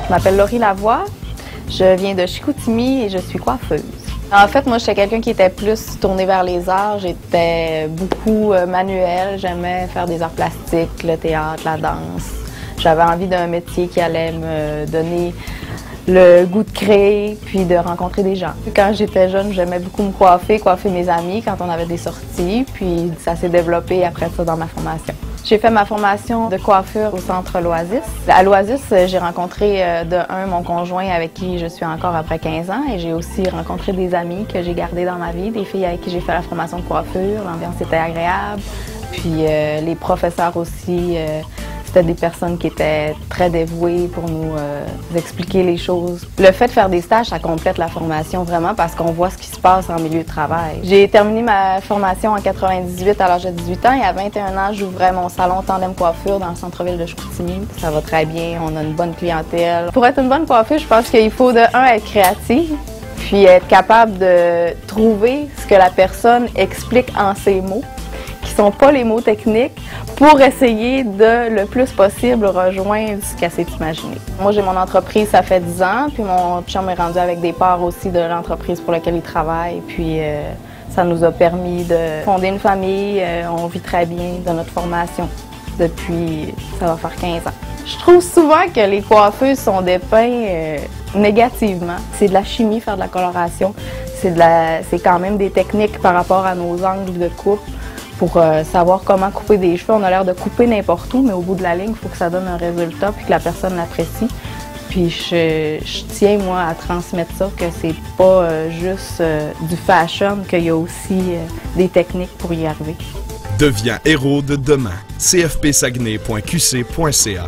Je m'appelle Laurie Lavoie, je viens de Chicoutimi et je suis coiffeuse. En fait, moi, j'étais quelqu'un qui était plus tourné vers les arts. J'étais beaucoup manuelle, j'aimais faire des arts plastiques, le théâtre, la danse. J'avais envie d'un métier qui allait me donner le goût de créer, puis de rencontrer des gens. Quand j'étais jeune, j'aimais beaucoup me coiffer mes amis quand on avait des sorties, puis ça s'est développé après ça dans ma formation. J'ai fait ma formation de coiffure au centre L'Oasis. À l'Oasis, j'ai rencontré mon conjoint avec qui je suis encore après 15 ans et j'ai aussi rencontré des amis que j'ai gardés dans ma vie, des filles avec qui j'ai fait la formation de coiffure. L'ambiance était agréable. Puis les professeurs aussi, c'était des personnes qui étaient très dévouées pour nous expliquer les choses. Le fait de faire des stages, ça complète la formation vraiment parce qu'on voit ce qui se passe en milieu de travail. J'ai terminé ma formation en 98 à l'âge de 18 ans et à 21 ans, j'ouvrais mon salon Tandem Coiffure dans le centre-ville de Chicoutimi. Ça va très bien, on a une bonne clientèle. Pour être une bonne coiffeuse, je pense qu'il faut de un être créative, puis être capable de trouver ce que la personne explique en ses mots, qui sont pas les mots techniques, pour essayer de, le plus possible, rejoindre ce qu'elle s'est imaginé. Moi, j'ai mon entreprise, ça fait 10 ans, puis mon chum est rendu avec des parts aussi de l'entreprise pour laquelle il travaille, puis ça nous a permis de fonder une famille. On vit très bien de notre formation depuis, ça va faire 15 ans. Je trouve souvent que les coiffeuses sont dépeintes négativement. C'est de la chimie, faire de la coloration. C'est quand même des techniques par rapport à nos angles de coupe. Pour savoir comment couper des cheveux. On a l'air de couper n'importe où, mais au bout de la ligne, il faut que ça donne un résultat puis que la personne l'apprécie. Puis je tiens, moi, à transmettre ça, que c'est pas juste du fashion, qu'il y a aussi des techniques pour y arriver. Deviens héros de demain. cfpsaguenay.qc.ca